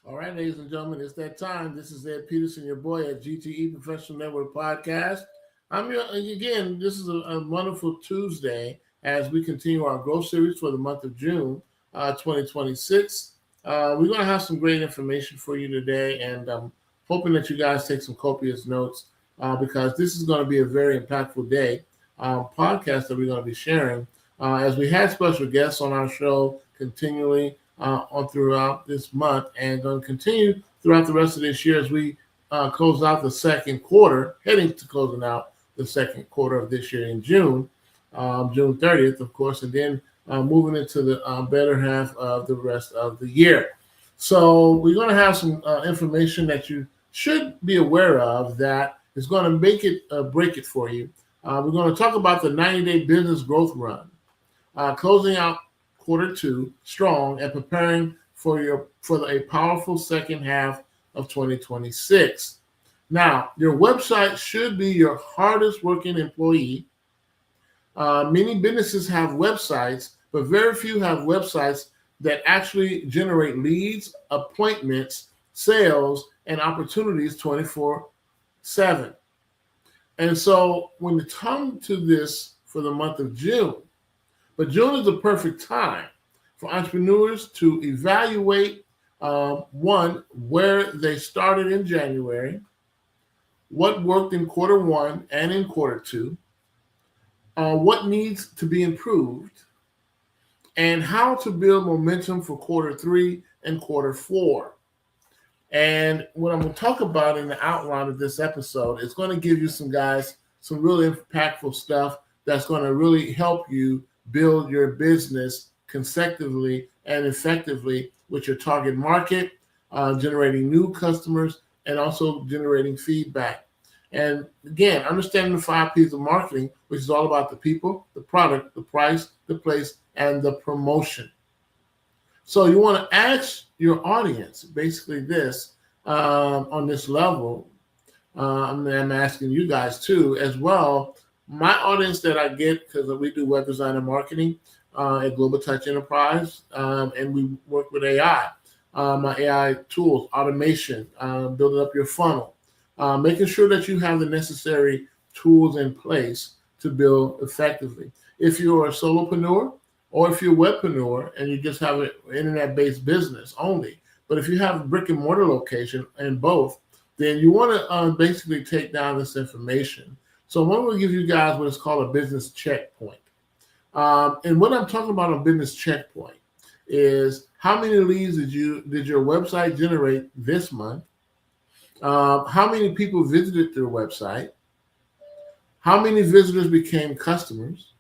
All right, ladies and gentlemen, it's that time. This is Ed Peterson, your boy at GTE Professional Network Podcast. Again, this is a wonderful Tuesday as we continue our growth series for the month of June 2026. We're going to have some great information for you today, and I'm hoping that you guys take some copious notes because this is going to be a very impactful day podcast that we're going to be sharing. As we had special guests on our show continually on throughout this month and going to continue throughout the rest of this year as we close out the second quarter, heading to closing out the second quarter of this year in June, June 30th, of course, and then moving into the better half of the rest of the year. So we're going to have some information that you should be aware of that is going to make it break it for you. We're going to talk about the 90-day business growth run, closing out quarter two strong and preparing for a powerful second half of 2026. Now, your website should be your hardest working employee. Many businesses have websites, but very few have websites that actually generate leads, appointments, sales, and opportunities 24/7. And so when it comes to this for the month of June, but June is the perfect time for entrepreneurs to evaluate one, where they started in January, what worked in quarter one and in quarter two, what needs to be improved, and how to build momentum for quarter three and quarter four. And what I'm going to talk about in the outline of this episode is going to give you some really impactful stuff that's going to really help you build your business consecutively and effectively with your target market, generating new customers, and also generating feedback. And again, understanding the 5 P's of marketing, which is all about the people, the product, the price, the place, and the promotion. So you want to ask your audience basically this on this level. I'm asking you guys too as well. My audience that I get, because we do web design and marketing at Global Touch Enterprise, and we work with AI, my AI tools, automation, building up your funnel, making sure that you have the necessary tools in place to build effectively. If you're a solopreneur or if you're a webpreneur and you just have an internet-based business only, but if you have a brick and mortar location and both, then you want to basically take down this information. So I'm going to give you guys what is called a business checkpoint. And what I'm talking about a business checkpoint is how many leads did your website generate this month? How many people visited your website? How many visitors became customers?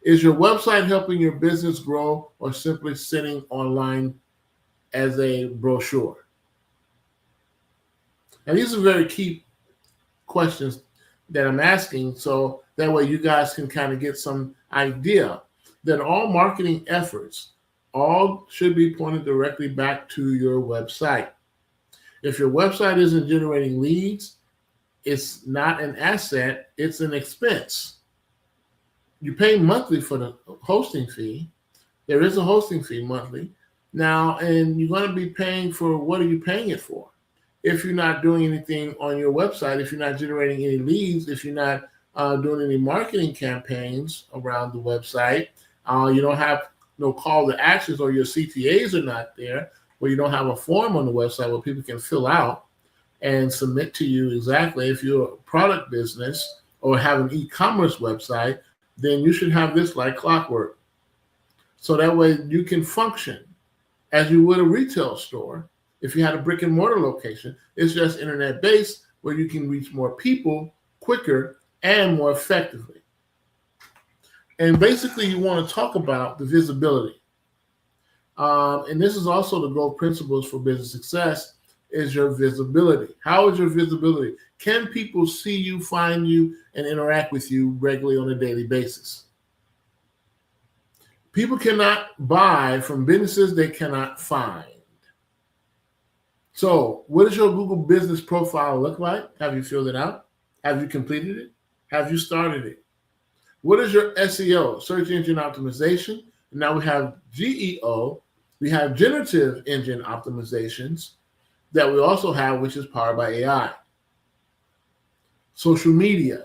Is your website helping your business grow or simply sitting online as a brochure? And these are very key questions that I'm asking, so that way you guys can kind of get some idea that all marketing efforts all should be pointed directly back to your website. If your website isn't generating leads, it's not an asset, it's an expense. You pay monthly for the hosting fee. There is a hosting fee monthly. Now, and you're going to be paying for, what are you paying it for? If you're not doing anything on your website, if you're not generating any leads, if you're not doing any marketing campaigns around the website, you don't have no call to actions, or your CTAs are not there, where you don't have a form on the website where people can fill out and submit to you exactly. If you're a product business or have an e-commerce website, then you should have this like clockwork. So that way you can function as you would a retail store. If you had a brick and mortar location, it's just internet based where you can reach more people quicker and more effectively. And basically you want to talk about the visibility. And this is also the growth principles for business success, is your visibility. How is your visibility? Can people see you, find you, and interact with you regularly on a daily basis? People cannot buy from businesses they cannot find. So what does your Google business profile look like? Have you filled it out? Have you completed it? Have you started it? What is your SEO, search engine optimization? And now we have GEO, We have generative engine optimizations that we also have, which is powered by AI. Social media,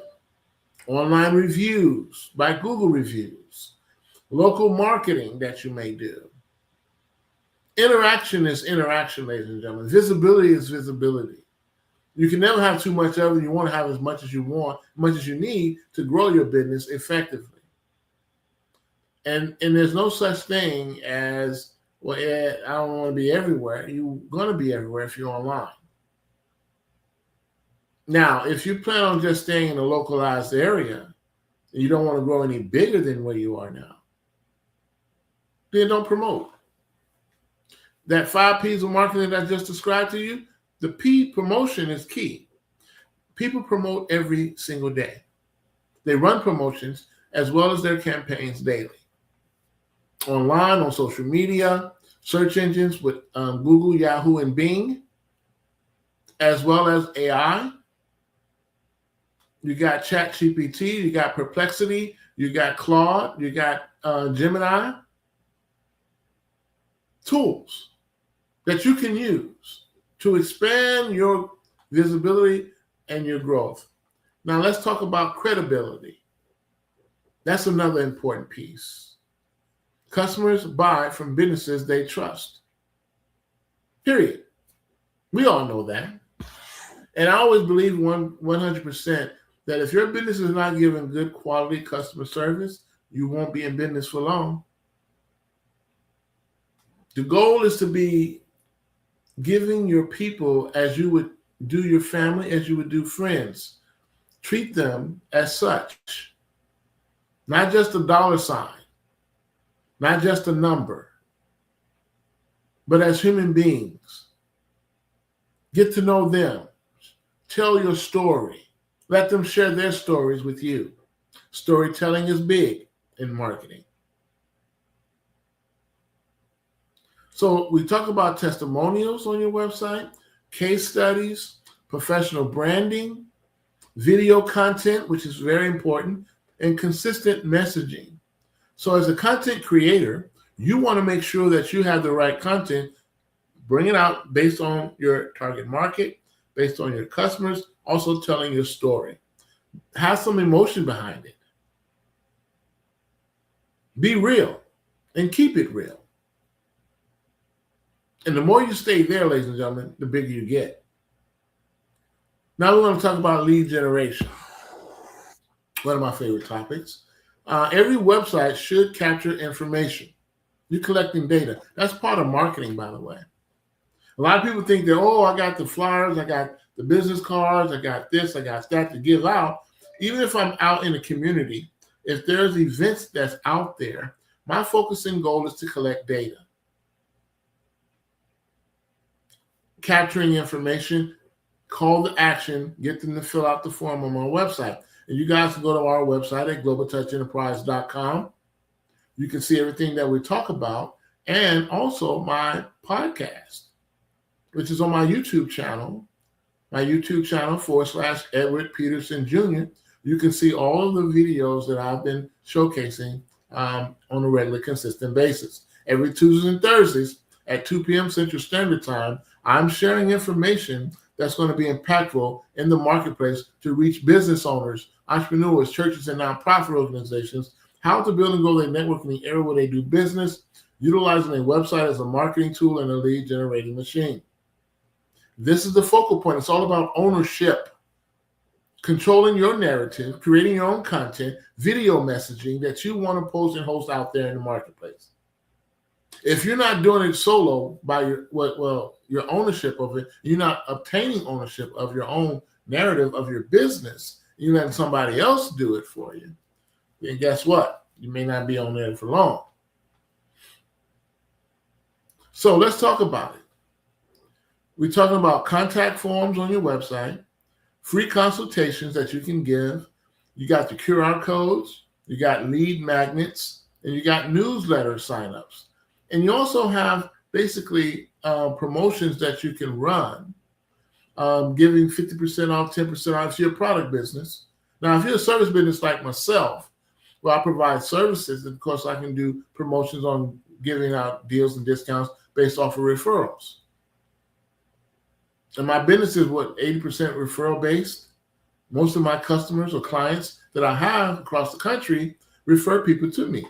online reviews by Google Reviews, local marketing that you may do. Interaction is interaction, ladies and gentlemen. Visibility is visibility. You can never have too much of it. You want to have as much as you want, as much as you need to grow your business effectively. And there's no such thing as, well, I don't want to be everywhere. You're going to be everywhere if you're online. Now, if you plan on just staying in a localized area, and you don't want to grow any bigger than where you are now, then don't promote. That 5 P's of marketing that I just described to you, the P, promotion, is key. People promote every single day. They run promotions as well as their campaigns daily. Online, on social media, search engines with Google, Yahoo, and Bing, as well as AI. You got ChatGPT, you got Perplexity, you got Claude, you got Gemini. Tools that you can use to expand your visibility and your growth. Now let's talk about credibility. That's another important piece. Customers buy from businesses they trust. Period. We all know that. And I always believe 100% that if your business is not giving good quality customer service, you won't be in business for long. The goal is to be giving your people as you would do your family, as you would do friends. Treat them as such. Not just a dollar sign, not just a number, but as human beings. Get to know them. Tell your story. Let them share their stories with you. Storytelling is big in marketing. So we talk about testimonials on your website, case studies, professional branding, video content, which is very important, and consistent messaging. So as a content creator, you want to make sure that you have the right content, bring it out based on your target market, based on your customers, also telling your story. Have some emotion behind it. Be real and keep it real. And the more you stay there, ladies and gentlemen, the bigger you get. Now we're going to talk about lead generation. One of my favorite topics. Every website should capture information. You're collecting data. That's part of marketing, by the way. A lot of people think that, I got the flyers, I got the business cards, I got this, I got that to give out. Even if I'm out in the community, if there's events that's out there, my focus and goal is to collect data. Capturing information, call to action, get them to fill out the form on my website. And you guys can go to our website at globaltouchenterprise.com. You can see everything that we talk about and also my podcast, which is on my YouTube channel, /Edward Peterson Jr. You can see all of the videos that I've been showcasing on a regular, consistent basis. Every Tuesdays and Thursdays at 2 p.m. Central Standard Time, I'm sharing information that's going to be impactful in the marketplace to reach business owners, entrepreneurs, churches, and nonprofit organizations, how to build and grow their network in the area where they do business, utilizing a website as a marketing tool and a lead generating machine. This is the focal point. It's all about ownership, controlling your narrative, creating your own content, video messaging that you want to post and host out there in the marketplace. If you're not doing it solo by your ownership of it, you're not obtaining ownership of your own narrative of your business, you're letting somebody else do it for you, then guess what? You may not be on there for long. So let's talk about it. We're talking about contact forms on your website, free consultations that you can give. You got the QR codes, you got lead magnets, and you got newsletter signups. And you also have basically promotions that you can run, giving 50% off, 10% off to your product business. Now, if you're a service business like myself, where I provide services, of course, I can do promotions on giving out deals and discounts based off of referrals. And my business is 80% referral based. Most of my customers or clients that I have across the country refer people to me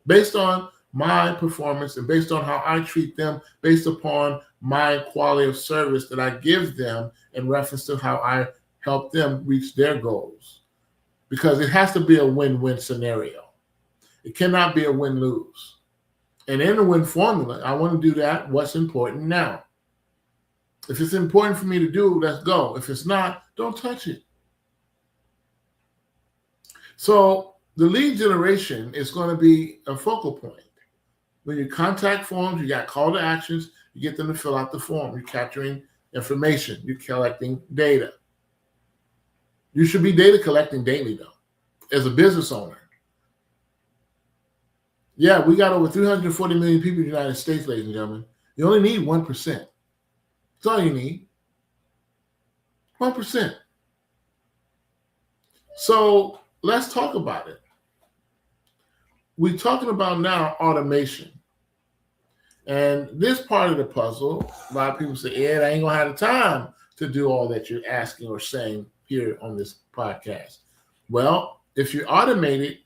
based on my performance and based on how I treat them, based upon my quality of service that I give them in reference to how I help them reach their goals. Because it has to be a win-win scenario. It cannot be a win-lose. And in the win formula, I want to do that. What's important now? If it's important for me to do, let's go. If it's not, don't touch it. So the lead generation is going to be a focal point. When you contact forms, you got call to actions, you get them to fill out the form. You're capturing information. You're collecting data. You should be data collecting daily, though, as a business owner. Yeah, we got over 340 million people in the United States, ladies and gentlemen. You only need 1%. That's all you need. 1%. So let's talk about it. We're talking about now automation. And this part of the puzzle, a lot of people say, Ed, I ain't going to have the time to do all that you're asking or saying here on this podcast. Well, if you automate it,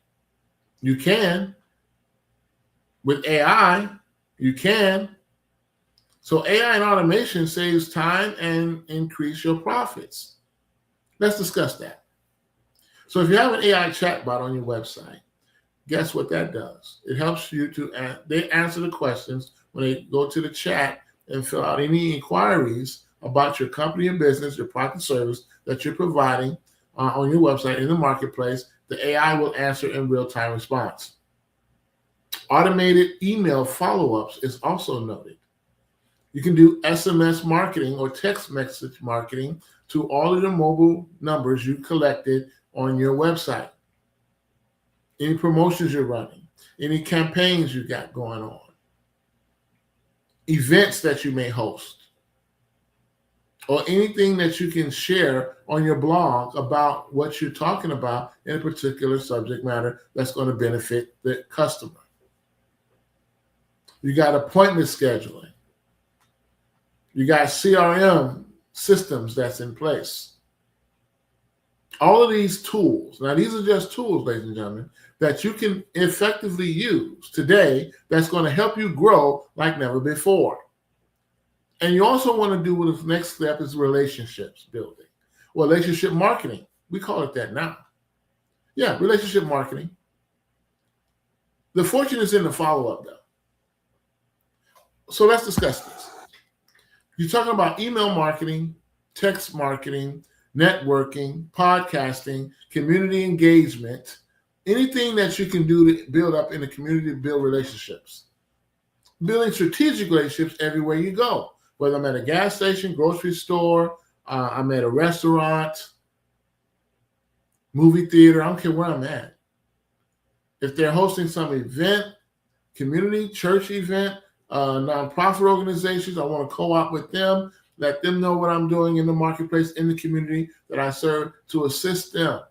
you can. With AI, you can. So AI and automation saves time and increase your profits. Let's discuss that. So if you have an AI chatbot on your website, guess what that does? It helps you they answer the questions when they go to the chat and fill out any inquiries about your company and business, your product and service that you're providing on your website in the marketplace. The AI will answer in real-time response. Automated email follow-ups is also noted. You can do SMS marketing or text message marketing to all of the mobile numbers you collected on your website. Any promotions you're running, any campaigns you got going on, events that you may host, or anything that you can share on your blog about what you're talking about in a particular subject matter that's going to benefit the customer. You got appointment scheduling. You got CRM systems that's in place. All of these tools, now these are just tools, ladies and gentlemen, that you can effectively use today that's going to help you grow like never before. And you also want to do what the next step is relationships building. Relationship marketing. We call it that now. Yeah, relationship marketing. The fortune is in the follow-up, though. So let's discuss this. You're talking about email marketing, text marketing, networking, podcasting, community engagement, anything that you can do to build up in the community to build relationships. Building strategic relationships everywhere you go, whether I'm at a gas station, grocery store, I'm at a restaurant, movie theater, I don't care where I'm at. If they're hosting some event, community, church event, nonprofit organizations, I want to co-op with them, let them know what I'm doing in the marketplace, in the community that I serve to assist them.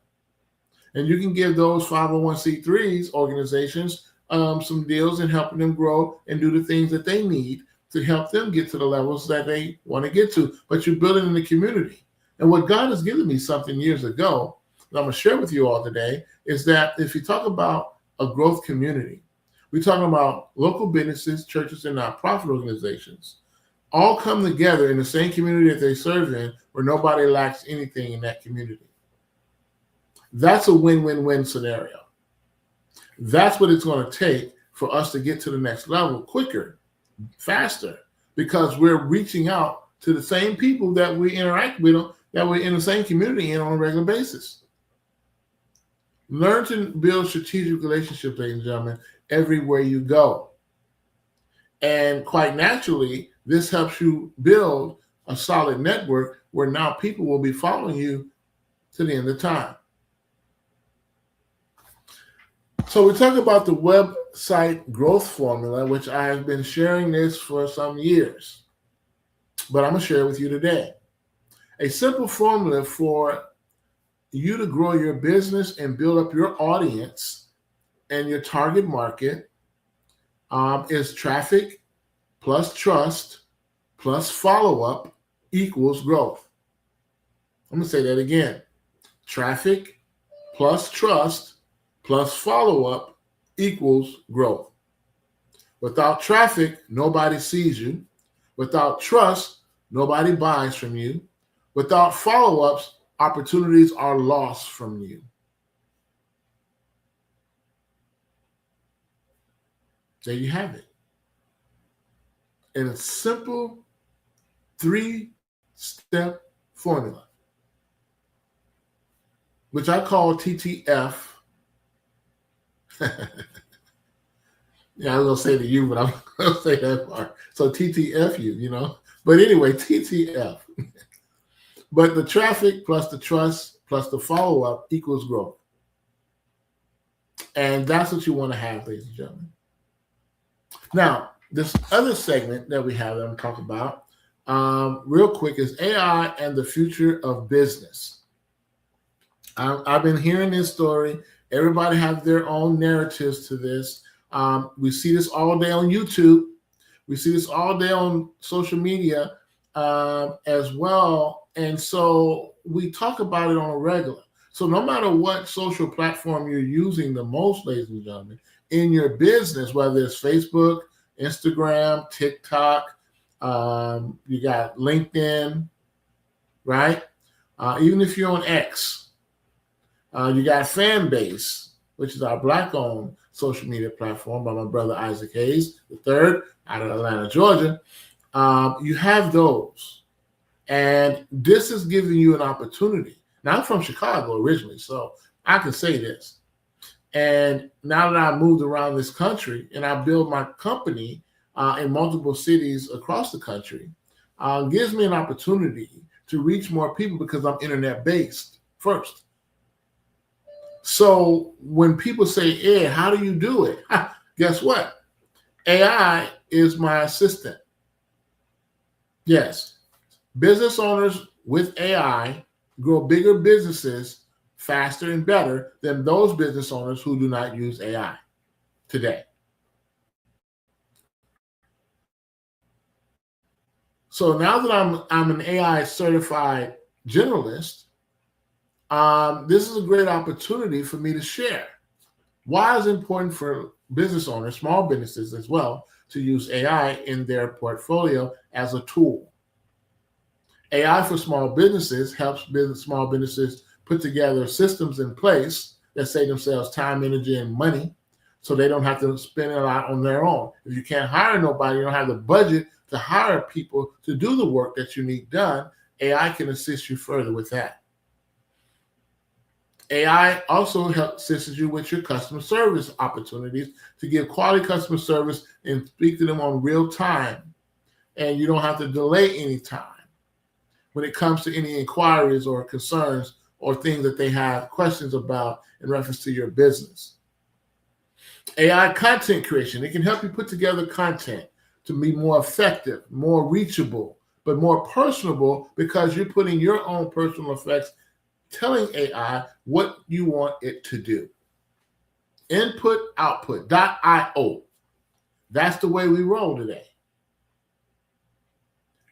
And you can give those 501c3s organizations some deals in helping them grow and do the things that they need to help them get to the levels that they want to get to. But you're building in the community. And what God has given me something years ago that I'm going to share with you all today is that if you talk about a growth community, we're talking about local businesses, churches, and nonprofit organizations all come together in the same community that they serve in where nobody lacks anything in that community. That's a win-win-win scenario. That's what it's going to take for us to get to the next level quicker, faster, because we're reaching out to the same people that we interact with, that we're in the same community in on a regular basis. Learn to build strategic relationships, ladies and gentlemen, everywhere you go. And quite naturally, this helps you build a solid network where now people will be following you to the end of time. So we talk about the website growth formula, which I have been sharing this for some years, but I'm going to share it with you today. A simple formula for you to grow your business and build up your audience and your target market is traffic plus trust plus follow-up equals growth. I'm going to say that again. Traffic plus trust plus follow-up equals growth. Without traffic, nobody sees you. Without trust, nobody buys from you. Without follow-ups, opportunities are lost from you. There you have it. In a simple 3-step formula, which I call TTF. Yeah, I was going to say to you, but I'm going to say that part. So TTF you. But anyway, TTF. But the traffic plus the trust plus the follow-up equals growth. And that's what you want to have, ladies and gentlemen. Now, this other segment that we have that I'm talking about real quick is AI and the future of business. I've been hearing this story. Everybody has their own narratives to this. We see this all day on YouTube. We see this all day on social media as well. And so we talk about it on a regular. So no matter what social platform you're using the most, ladies and gentlemen, in your business, whether it's Facebook, Instagram, TikTok, you got LinkedIn, right? Even if you're on X, you got Fanbase, which is our Black-owned social media platform by my brother Isaac Hayes III out of Atlanta, Georgia. You have those. And this is giving you an opportunity. Now, I'm from Chicago originally, so I can say this. And now that I've moved around this country and I build my company in multiple cities across the country, gives me an opportunity to reach more people because I'm internet-based first. So when people say, Ed, how do you do it? Guess what? AI is my assistant. Yes, business owners with AI grow bigger businesses faster and better than those business owners who do not use AI today. So now that I'm an AI certified generalist, this is a great opportunity for me to share. Why is it important for business owners, small businesses as well, to use AI in their portfolio as a tool? AI for small businesses helps small businesses put together systems in place that save themselves time, energy, and money so they don't have to spend a lot on their own. If you can't hire nobody, you don't have the budget to hire people to do the work that you need done, AI can assist you further with that. AI also assists you with your customer service opportunities to give quality customer service and speak to them on real time. And you don't have to delay any time when it comes to any inquiries or concerns or things that they have questions about in reference to your business. AI content creation, it can help you put together content to be more effective, more reachable, but more personable because you're putting your own personal effects, telling AI what you want it to do. Input, output.io. That's the way we roll today.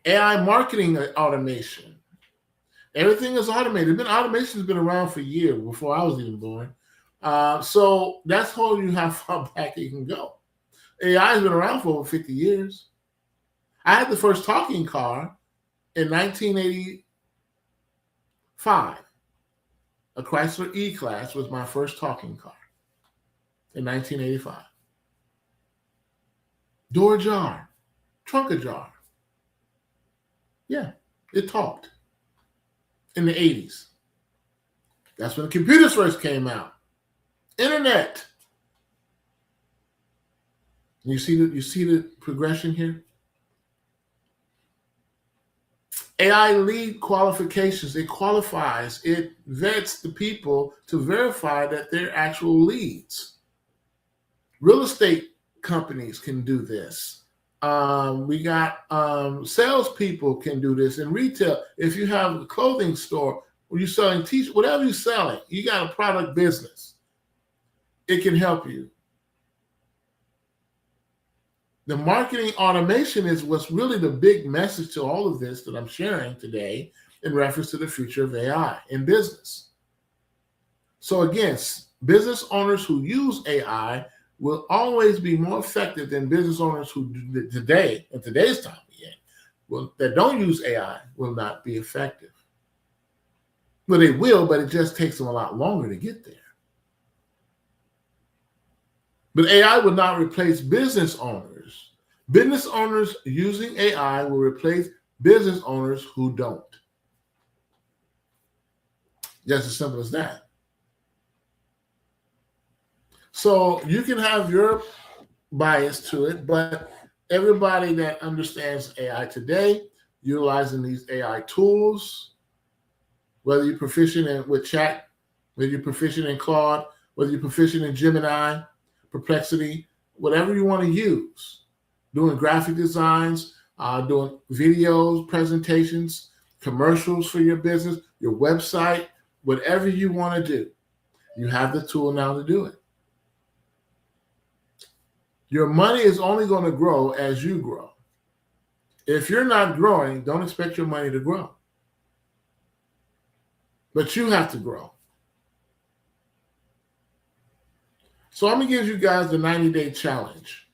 AI marketing automation. Everything is automated. Automation has been around for years before I was even born. So that's how you how far back it can go. AI has been around for over 50 years. I had the first talking car in 1985. A Chrysler E-Class was my first talking car in 1985. Door ajar, trunk ajar. Yeah, it talked in the 80s. That's when the computers first came out. Internet. You see the progression here? AI lead qualifications. It qualifies. It vets the people to verify that they're actual leads. Real estate companies can do this. We got salespeople can do this in retail. If you have a clothing store or you're selling t-shirts, whatever you're selling, you got a product business. It can help you. The marketing automation is what's really the big message to all of this that I'm sharing today in reference to the future of AI in business. So again, business owners who use AI will always be more effective than business owners who today, in today's time, that don't use AI will not be effective. Well, they will, but it just takes them a lot longer to get there. But AI will not replace business owners. Business owners using AI will replace business owners who don't. Just as simple as that. So you can have your bias to it, but everybody that understands AI today, utilizing these AI tools, whether you're proficient with chat, whether you're proficient in Claude, whether you're proficient in Gemini, Perplexity, whatever you want to use, doing graphic designs, doing videos, presentations, commercials for your business, your website, whatever you want to do, you have the tool now to do it. Your money is only going to grow as you grow. If you're not growing, don't expect your money to grow. But you have to grow. So I'm going to give you guys the 90-day challenge.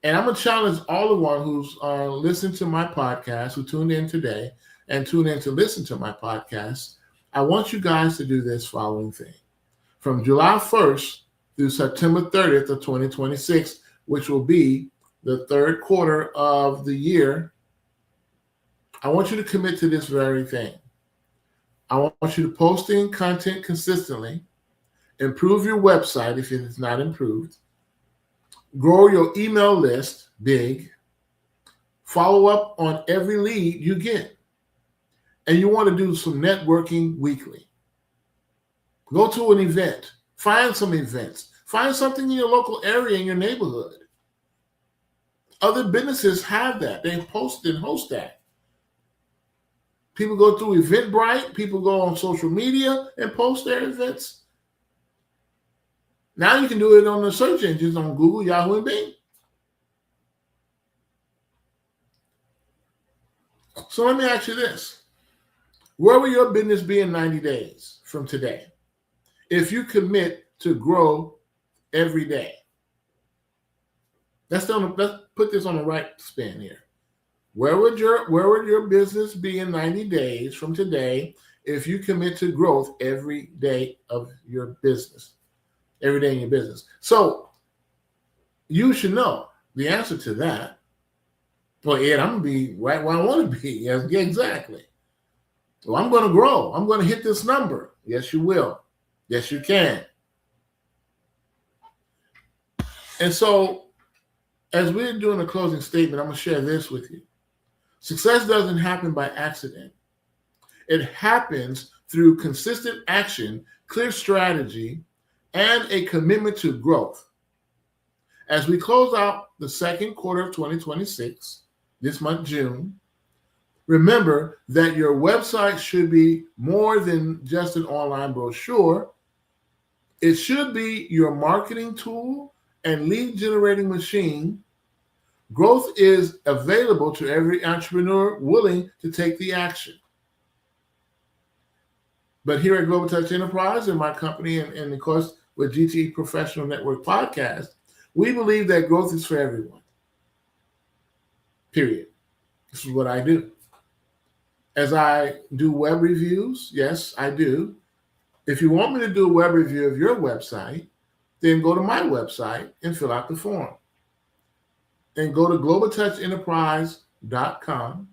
And I'm going to challenge all the one who's listened to my podcast, who tuned in today and tuned in to listen to my podcast. I want you guys to do this following thing. From July 1st through September 30th of 2026, which will be the third quarter of the year, I want you to commit to this very thing. I want you to posting content consistently, improve your website if it is not improved, grow your email list big, follow up on every lead you get, and you want to do some networking weekly. Go to an event, find some events, find something in your local area, in your neighborhood. Other businesses have that. They post and host that. People go through Eventbrite. People go on social media and post their events. Now you can do it on the search engines on Google, Yahoo, and Bing. So let me ask you this. Where will your business be in 90 days from today if you commit to grow every day? Let's put this on the right spin here. Where would your business be in 90 days from today if you commit to growth every day of your business? Every day in your business. So you should know the answer to that. Well, Ed, I'm going to be right where I want to be. Yes, exactly. Well, I'm going to grow. I'm going to hit this number. Yes, you will. Yes, you can. And so as we're doing a closing statement, I'm going to share this with you. Success doesn't happen by accident. It happens through consistent action, clear strategy, and a commitment to growth. As we close out the second quarter of 2026, this month, June, remember that your website should be more than just an online brochure. It should be your marketing tool and lead generating machine. Growth is available to every entrepreneur willing to take the action. But here at Global Touch Enterprise and my company, and of course with GTE Professional Network Podcast, we believe that growth is for everyone. Period. This is what I do. As I do web reviews, yes, I do. If you want me to do a web review of your website, then go to my website and fill out the form. And go to globaltouchenterprise.com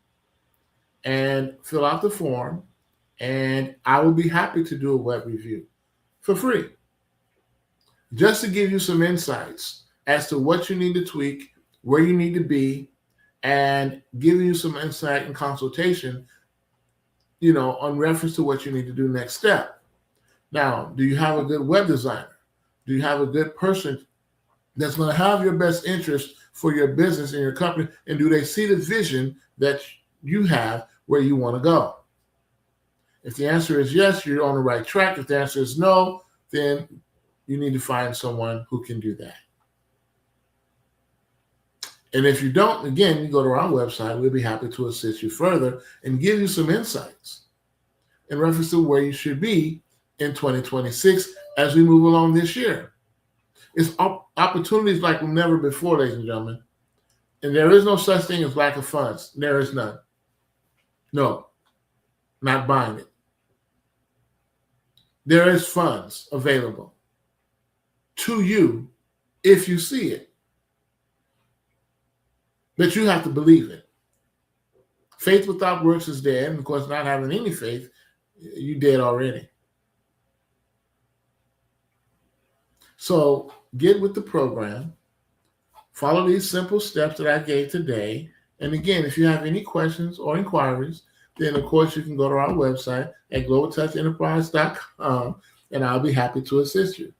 and fill out the form, and I will be happy to do a web review for free, just to give you some insights as to what you need to tweak, where you need to be, and giving you some insight and consultation, on reference to what you need to do next step. Now, do you have a good web designer? Do you have a good person that's going to have your best interest for your business and your company? And do they see the vision that you have where you want to go? If the answer is yes, you're on the right track. If the answer is no, then you need to find someone who can do that. And if you don't, again, you go to our website. We'll be happy to assist you further and give you some insights in reference to where you should be in 2026 as we move along this year. It's opportunities like never before, ladies and gentlemen. And there is no such thing as lack of funds. There is none. No, not buying it. There is funds available to you if you see it. But you have to believe it. Faith without works is dead. And of course, not having any faith, you dead already. So get with the program. Follow these simple steps that I gave today. And again, if you have any questions or inquiries, then of course you can go to our website at globaltouchenterprise.com and I'll be happy to assist you.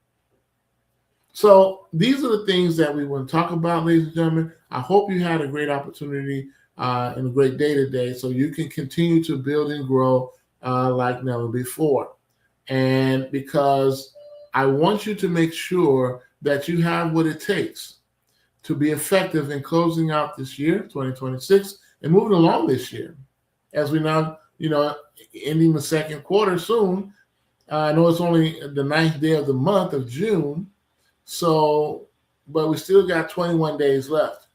So these are the things that we want to talk about, ladies and gentlemen. I hope you had a great opportunity and a great day today so you can continue to build and grow like never before. And because I want you to make sure that you have what it takes to be effective in closing out this year, 2026, and moving along this year. As we now, ending the second quarter soon. I know it's only the 9th day of the month of June. So, but we still got 21 days left.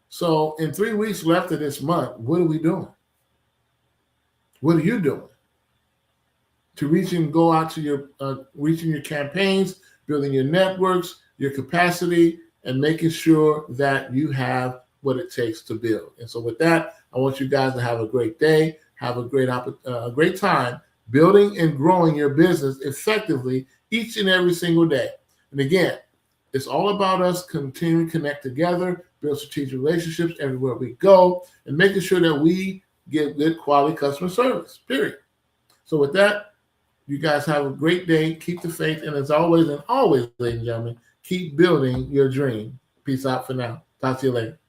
So in 3 weeks left of this month, what are we doing? What are you doing to reach and go out to your, reaching your campaigns, building your networks, your capacity, and making sure that you have what it takes to build? And so with that, I want you guys to have a great day, have a great time building and growing your business effectively each and every single day. And again, it's all about us continuing to connect together, build strategic relationships everywhere we go, and making sure that we get good quality customer service, period. So with that, you guys have a great day. Keep the faith. And as always, ladies and gentlemen, keep building your dream. Peace out for now. Talk to you later.